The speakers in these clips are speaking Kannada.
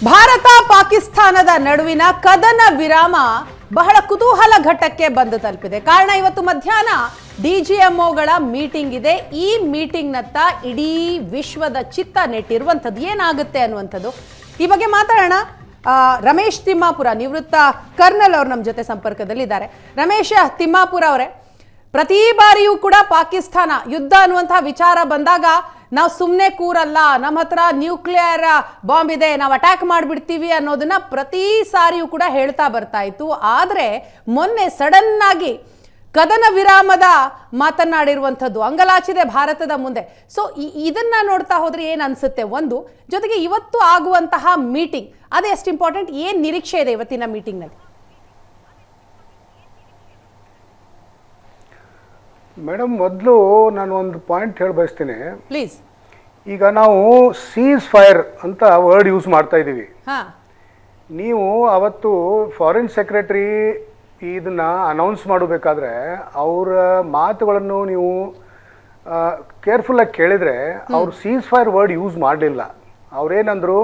ಭಾರತ ಪಾಕಿಸ್ತಾನದ ನಡುವಿನ ಕದನ ವಿರಾಮ ಬಹಳ ಕುತೂಹಲ ಘಟ್ಟಕ್ಕೆ ಬಂದು ತಲುಪಿದೆ. ಕಾರಣ ಇವತ್ತು ಮಧ್ಯಾಹ್ನ ಡಿಜಿಎಂಒಗಳ ಮೀಟಿಂಗ್ ಇದೆ. ಈ ಮೀಟಿಂಗ್ನತ್ತ ಇಡೀ ವಿಶ್ವದ ಚಿತ್ತ ನೆಟ್ಟಿರುವಂಥದ್ದು ಏನಾಗುತ್ತೆ ಅನ್ನುವಂಥದ್ದು. ಈ ಬಗ್ಗೆ ಮಾತಾಡೋಣ. ರಮೇಶ್ ತಿಮ್ಮಾಪುರ, ನಿವೃತ್ತ ಕರ್ನಲ್ ಅವರು ನಮ್ಮ ಜೊತೆ ಸಂಪರ್ಕದಲ್ಲಿದ್ದಾರೆ. ರಮೇಶ್ ತಿಮ್ಮಾಪುರ ಅವರೇ, ಪ್ರತಿ ಬಾರಿಯೂ ಕೂಡ ಪಾಕಿಸ್ತಾನ ಯುದ್ಧ ಅನ್ನುವಂತಹ ವಿಚಾರ ಬಂದಾಗ ನಾವು ಸುಮ್ಮನೆ ಕೂರಲ್ಲ, ನಮ್ಮ ಹತ್ರ ನ್ಯೂಕ್ಲಿಯರ್ ಬಾಂಬ್ ಇದೆ, ನಾವು ಅಟ್ಯಾಕ್ ಮಾಡಿಬಿಡ್ತೀವಿ ಅನ್ನೋದನ್ನ ಪ್ರತಿ ಸಾರಿಯೂ ಕೂಡ ಹೇಳ್ತಾ ಬರ್ತಾ ಇತ್ತು. ಆದರೆ ಮೊನ್ನೆ ಸಡನ್ ಆಗಿ ಕದನ ವಿರಾಮದ ಮಾತನಾಡಿರುವಂಥದ್ದು ಅಂಗಲಾಚಿದೆ ಭಾರತದ ಮುಂದೆ. ಸೊ ಇದನ್ನ ನೋಡ್ತಾ ಹೋದ್ರೆ ಏನ್ ಅನ್ಸುತ್ತೆ? ಒಂದು ಜೊತೆಗೆ ಇವತ್ತು ಆಗುವಂತಹ ಮೀಟಿಂಗ್ ಅದು ಎಷ್ಟು ಇಂಪಾರ್ಟೆಂಟ್, ಏನ್ ನಿರೀಕ್ಷೆ ಇದೆ ಇವತ್ತಿನ ಮೀಟಿಂಗ್ ನಲ್ಲಿ? ಮೇಡಮ್, ಮೊದಲು ನಾನು ಒಂದು ಪಾಯಿಂಟ್ ಹೇಳಿ ಬಯಸ್ತೀನಿ ಪ್ಲೀಸ್. ಈಗ ನಾವು ಸೀಸ್ ಫೈರ್ ಅಂತ ವರ್ಡ್ ಯೂಸ್ ಮಾಡ್ತಾ ಇದ್ದೀವಿ. ನೀವು ಅವತ್ತು ಫಾರಿನ್ ಸೆಕ್ರೆಟರಿ ಇದನ್ನ ಅನೌನ್ಸ್ ಮಾಡಬೇಕಾದ್ರೆ ಅವರ ಮಾತುಗಳನ್ನು ನೀವು ಕೇರ್ಫುಲ್ಲಾಗಿ ಕೇಳಿದರೆ ಅವರು ಸೀಸ್ ಫೈರ್ ವರ್ಡ್ ಯೂಸ್ ಮಾಡಲಿಲ್ಲ. ಅವರೇನಂದ್ರು,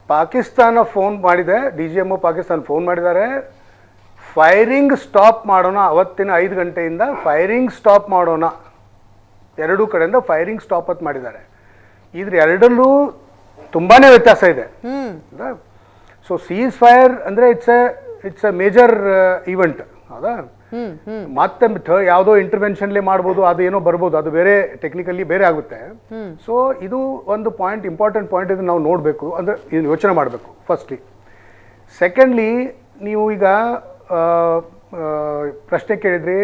ಪಾಕಿಸ್ತಾನ ಫೋನ್ ಮಾಡಿದೆ, DGMO ಪಾಕಿಸ್ತಾನ ಫೋನ್ ಮಾಡಿದ್ದಾರೆ, ಫೈರಿಂಗ್ ಸ್ಟಾಪ್ ಮಾಡೋಣ, ಅವತ್ತಿನ 5 ಗಂಟೆಯಿಂದ ಫೈರಿಂಗ್ ಸ್ಟಾಪ್ ಮಾಡೋಣ, ಎರಡೂ ಕಡೆಯಿಂದ ಫೈರಿಂಗ್ ಸ್ಟಾಪ್ ಅಂತ ಮಾಡಿದ್ದಾರೆ. ಇದ್ರ ಎರಡಲ್ಲೂ ತುಂಬಾ ವ್ಯತ್ಯಾಸ ಇದೆ. ಸೊ ಸೀಸ್ ಫೈರ್ ಅಂದರೆ ಇಟ್ಸ್ ಎ ಮೇಜರ್ ಈವೆಂಟ್, ಹೌದಾ? ಮತ್ತೆ ಯಾವುದೋ ಇಂಟರ್ವೆನ್ಷನ್ಲೇ ಮಾಡ್ಬೋದು, ಅದು ಏನೋ ಬರ್ಬೋದು, ಅದು ಬೇರೆ ಟೆಕ್ನಿಕಲಿ ಬೇರೆ ಆಗುತ್ತೆ. ಸೊ ಇದು ಒಂದು ಪಾಯಿಂಟ್, ಇಂಪಾರ್ಟೆಂಟ್ ಪಾಯಿಂಟ್, ಇದು ನಾವು ನೋಡಬೇಕು, ಅಂದರೆ ಇದನ್ನು ಯೋಚನೆ ಮಾಡಬೇಕು ಫಸ್ಟ್ಲಿ. ಸೆಕೆಂಡ್ಲಿ, ನೀವು ಈಗ ಪ್ರಶ್ನೆ ಕೇಳಿದ್ರಿ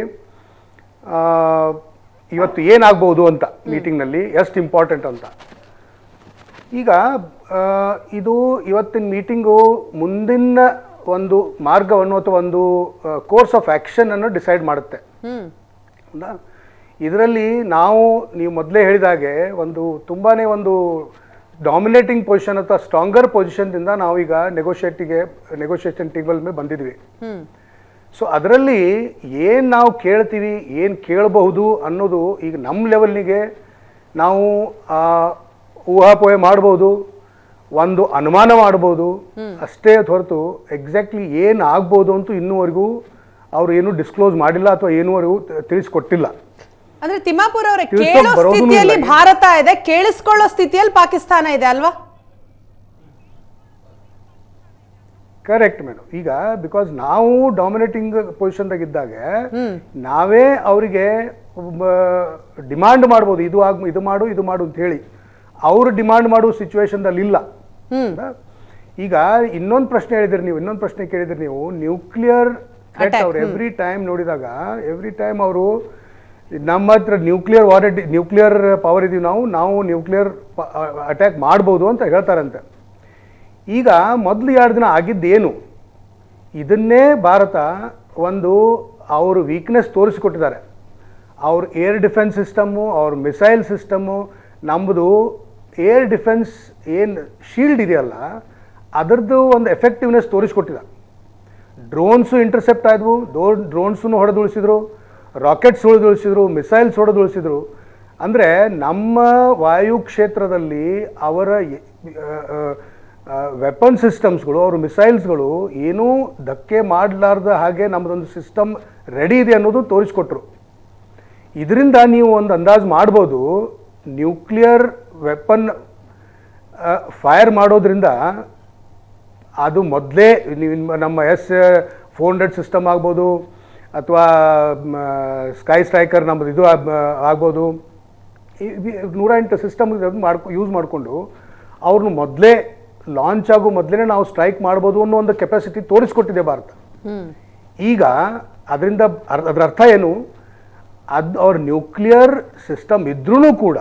ಇವತ್ತು ಏನಾಗ್ಬೋದು ಅಂತ ಮೀಟಿಂಗ್ನಲ್ಲಿ, ಎಷ್ಟು ಇಂಪಾರ್ಟೆಂಟ್ ಅಂತ. ಈಗ ಇದು ಇವತ್ತಿನ ಮೀಟಿಂಗು ಮುಂದಿನ ಒಂದು ಮಾರ್ಗವನ್ನು ಅಥವಾ ಒಂದು ಕೋರ್ಸ್ ಆಫ್ ಆ್ಯಕ್ಷನ್ ಅನ್ನು ಡಿಸೈಡ್ ಮಾಡುತ್ತೆ. ಇದರಲ್ಲಿ ನೀವು ಮೊದಲೇ ಹೇಳಿದಾಗೆ ತುಂಬಾ ಒಂದು ಡಾಮಿನೇಟಿಂಗ್ ಪೊಸಿಷನ್ ಅಥವಾ ಸ್ಟ್ರಾಂಗರ್ ಪೊಸಿಷನ್ದಿಂದ ನಾವೀಗ ನೆಗೋಷಿಯೇಷನ್ ಟೇಬಲ್ ಮೇಲೆ ಬಂದಿದ್ವಿ. ಸೊ ಅದರಲ್ಲಿ ಏನು ನಾವು ಕೇಳ್ತೀವಿ, ಏನು ಕೇಳಬಹುದು ಅನ್ನೋದು ಈಗ ನಮ್ಮ ಲೆವೆಲ್ನಿಗೆ ನಾವು ಊಹಾಪೋಹೆ ಮಾಡ್ಬೋದು, ಒಂದು ಅನುಮಾನ ಮಾಡ್ಬೋದು ಅಷ್ಟೇ ಹೊರತು ಎಕ್ಸಾಕ್ಟ್ಲಿ ಏನು ಆಗ್ಬೋದು ಅಂತೂ ಇನ್ನೂವರೆಗೂ ಅವರು ಏನು ಡಿಸ್ಕ್ಲೋಸ್ ಮಾಡಿಲ್ಲ ಅಥವಾ ಏನೂವರೆಗೂ ತಿಳಿಸ್ಕೊಟ್ಟಿಲ್ಲ. ಅಂದ್ರೆ ತಿಮ್ಮಾಪುರ ಅವರೇ, ಕೇಳೋ ಸ್ಥಿತಿಯಲ್ಲಿ ಭಾರತ ಇದೆ, ಕೇಳಿಸ್ಕೊಳ್ಳೋ ಸ್ಥಿತಿಯಲ್ಲಿ ಪಾಕಿಸ್ತಾನ ಇದೆ ಅಲ್ವಾ? Correct madam. ಈಗ ಬಿಕಾಸ್ ನಾವು ಡಾಮಿನೇಟಿಂಗ್ ಪೊಸಿಷನ್ದಾಗ ಇದ್ದಾಗ ನಾವೇ ಅವರಿಗೆ ಡಿಮಾಂಡ್ ಮಾಡ್ಬೋದು, ಇದು ಮಾಡು ಅಂತ ಹೇಳಿ. ಅವರು ಡಿಮಾಂಡ್ ಮಾಡೋ ಸಿಚುವೇಶನ್ದಲ್ಲಿ ಇಲ್ಲ. ಈಗ ಇನ್ನೊಂದು ಪ್ರಶ್ನೆ ಕೇಳಿದ್ರಿ ನೀವು, ನ್ಯೂಕ್ಲಿಯರ್ ಥ್ರೆಟ್ ಅವ್ರು ಎವ್ರಿ ಟೈಮ್ ನೋಡಿದಾಗ, ಎವ್ರಿ ಟೈಮ್ ಅವರು ನಮ್ಮ ಹತ್ರ ನ್ಯೂಕ್ಲಿಯರ್ ಪವರ್ ಇದೀವಿ, ನಾವು ನ್ಯೂಕ್ಲಿಯರ್ ಅಟ್ಯಾಕ್ ಮಾಡ್ಬೋದು ಅಂತ ಹೇಳ್ತಾರಂತೆ. ಈಗ ಮೊದಲು 2 ದಿನ ಆಗಿದ್ದೇನು, ಇದನ್ನೇ ಭಾರತ ಅವರು ವೀಕ್ನೆಸ್ ತೋರಿಸಿಕೊಟ್ಟಿದ್ದಾರೆ. ಅವ್ರ ಏರ್ ಡಿಫೆನ್ಸ್ ಸಿಸ್ಟಮ್ಮು, ಅವ್ರ ಮಿಸೈಲ್ ಸಿಸ್ಟಮ್ಮು, ನಮ್ಮದು ಏರ್ ಡಿಫೆನ್ಸ್ ಏನು ಶೀಲ್ಡ್ ಇದೆಯಲ್ಲ ಅದರದ್ದು ಒಂದು ಎಫೆಕ್ಟಿವ್ನೆಸ್ ತೋರಿಸ್ಕೊಟ್ಟಿದ. ಡ್ರೋನ್ಸು ಇಂಟರ್ಸೆಪ್ಟ್ ಆದವು, ಡ್ರೋನ್ಸನ್ನು ಹೊಡೆದುಳಿಸಿದ್ರು, ರಾಕೆಟ್ಸ್ ಹೊಡೆದುಳಿಸಿದ್ರು, ಮಿಸೈಲ್ಸ್ ಹೊಡೆದುಳಿಸಿದ್ರು. ಅಂದರೆ ನಮ್ಮ ವಾಯು ಕ್ಷೇತ್ರದಲ್ಲಿ ಅವರ ವೆಪನ್ ಸಿಸ್ಟಮ್ಸ್ಗಳು, ಅವ್ರ ಮಿಸೈಲ್ಸ್ಗಳು ಏನೂ ಧಕ್ಕೆ ಮಾಡಲಾರ್ದ ಹಾಗೆ ನಮ್ಮದೊಂದು ಸಿಸ್ಟಮ್ ರೆಡಿ ಇದೆ ಅನ್ನೋದು ತೋರಿಸ್ಕೊಟ್ರು. ಇದರಿಂದ ನೀವು ಒಂದು ಅಂದಾಜು ಮಾಡ್ಬೋದು, ನ್ಯೂಕ್ಲಿಯರ್ ವೆಪನ್ ಫೈರ್ ಮಾಡೋದ್ರಿಂದ ಅದು ಮೊದಲೇ ನಮ್ಮ S-400 ಸಿಸ್ಟಮ್ ಆಗ್ಬೋದು, ಅಥವಾ ಸ್ಕೈ ಸ್ಟ್ರೈಕರ್ ನಮ್ಮದು ಇದು ಆಗ್ಬೋದು, 108 ಸಿಸ್ಟಮ್ ಯೂಸ್ ಮಾಡಿಕೊಂಡು ಅವ್ರನ್ನ ಮೊದಲೇ ಲಾಂಚ್ ಆಗೋ ಮೊದಲೇ ನಾವು ಸ್ಟ್ರೈಕ್ ಮಾಡ್ಬೋದು ಅನ್ನೋ ಒಂದು ಕೆಪಾಸಿಟಿ ತೋರಿಸ್ಕೊಟ್ಟಿದೆ ಭಾರತ. ಈಗ ಅದರಿಂದ ಅದರ ಅರ್ಥ ಏನು, ಅವ್ರ ನ್ಯೂಕ್ಲಿಯರ್ ಸಿಸ್ಟಮ್ ಇದ್ರೂ ಕೂಡ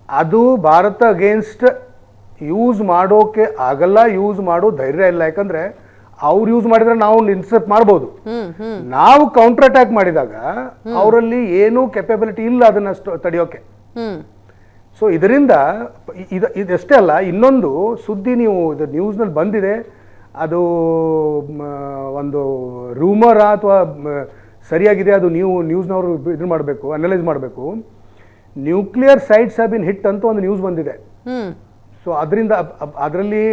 ಅದು ಭಾರತ ಅಗೇನ್ಸ್ಟ್ ಯೂಸ್ ಮಾಡೋಕೆ ಆಗಲ್ಲ, ಯೂಸ್ ಮಾಡೋ ಧೈರ್ಯ ಇಲ್ಲ. ಯಾಕಂದ್ರೆ ಅವ್ರು ಯೂಸ್ ಮಾಡಿದ್ರೆ ನಾವು ಇನ್ಸರ್ಟ್ ಮಾಡ್ಬೋದು, ನಾವು ಕೌಂಟರ್ ಅಟ್ಯಾಕ್ ಮಾಡಿದಾಗ ಅವರಲ್ಲಿ ಏನೂ ಕೆಪಬಿಲಿಟಿ ಇಲ್ಲ ಅದನ್ನ ತಡೆಯೋಕೆ. ಸೊ ಇದರಿಂದ ಇದಷ್ಟೇ ಅಲ್ಲ, ಇನ್ನೊಂದು ಸುದ್ದಿ ನೀವು ಇದು ನ್ಯೂಸ್ನಲ್ಲಿ ಬಂದಿದೆ, ಅದು ಒಂದು ರೂಮರಾ ಅಥವಾ ಸರಿಯಾಗಿದೆ, ಅದು ನ್ಯೂಸ್ನವರು ಇದು ಮಾಡಬೇಕು, ಅನಲೈಸ್ ಮಾಡಬೇಕು. Nuclear sites have been hit ಅಂತ ಒಂದು ನ್ಯೂಸ್ ಬಂದಿದೆ. ಸೊ ಅದರಲ್ಲಿ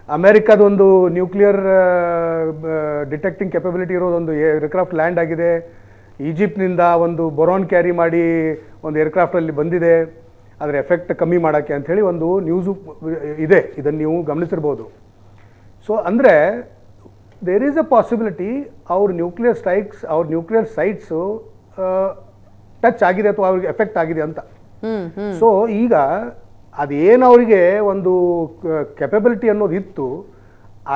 ಅಮೆರಿಕದೊಂದು ನ್ಯೂಕ್ಲಿಯರ್ ಡಿಟೆಕ್ಟಿಂಗ್ ಕೆಪಬಿಲಿಟಿ ಇರೋದೊಂದು ಏರ್ಕ್ರಾಫ್ಟ್ ಲ್ಯಾಂಡ್ ಆಗಿದೆ. ಈಜಿಪ್ಟ್ನಿಂದ ಒಂದು ಬೊರಾನ್ ಕ್ಯಾರಿ ಮಾಡಿ ಒಂದು ಏರ್ಕ್ರಾಫ್ಟಲ್ಲಿ ಬಂದಿದೆ, ಅದರ ಎಫೆಕ್ಟ್ ಕಮ್ಮಿ ಮಾಡೋಕ್ಕೆ ಅಂಥೇಳಿ ಒಂದು ನ್ಯೂಸು ಇದೆ. ಇದನ್ನು ನೀವು ಗಮನಿಸಿರ್ಬೋದು. ಸೊ ಅಂದರೆ ದೇರ್ ಈಸ್ ಅ ಪಾಸಿಬಿಲಿಟಿ ಅವ್ರ ನ್ಯೂಕ್ಲಿಯರ್ ಸೈಟ್ಸು ಟಚ್ ಆಗಿದೆ ಅಥವಾ ಅವ್ರಿಗೆ ಎಫೆಕ್ಟ್ ಆಗಿದೆ ಅಂತ. ಸೊ ಈಗ ಅದೇನು ಅವರಿಗೆ ಒಂದು ಕೆಪಬಿಲಿಟಿ ಅನ್ನೋದು ಇತ್ತು,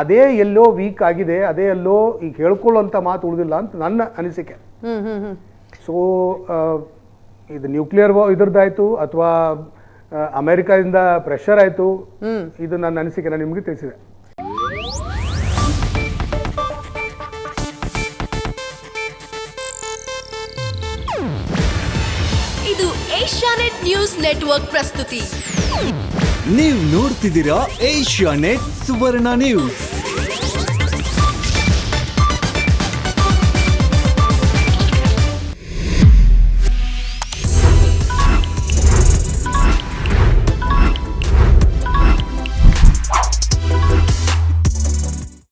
ಅದೇ ಎಲ್ಲೋ ವೀಕ್ ಆಗಿದೆ, ಅದೇ ಎಲ್ಲೋ ಈಗ ಹೇಳ್ಕೊಳ್ಳೋಂಥ ಮಾತು ಉಳಿದಿಲ್ಲ ಅಂತ ನನ್ನ ಅನಿಸಿಕೆ. ಸೊ ಇದು ನ್ಯೂಕ್ಲಿಯರ್ ಇದ್ರದ್ದಾಯ್ತು ಅಥವಾ ಅಮೆರಿಕದಿಂದ ಪ್ರೆಷರ್ ಆಯಿತು, ಇದು ನನ್ನ ಅನಿಸಿಕೆ, ನಾನು ನಿಮಗೆ ತಿಳಿಸಿದೆ. ಇದು ಏಷ್ಯಾನೆಟ್ ನ್ಯೂಸ್ ನೆಟ್ವರ್ಕ್ ಪ್ರಸ್ತುತಿ. ನೀವು ನೋಡ್ತಿದ್ದೀರಾ ಏಷ್ಯಾನೆಟ್ ಸುವರ್ಣ ನ್ಯೂಸ್.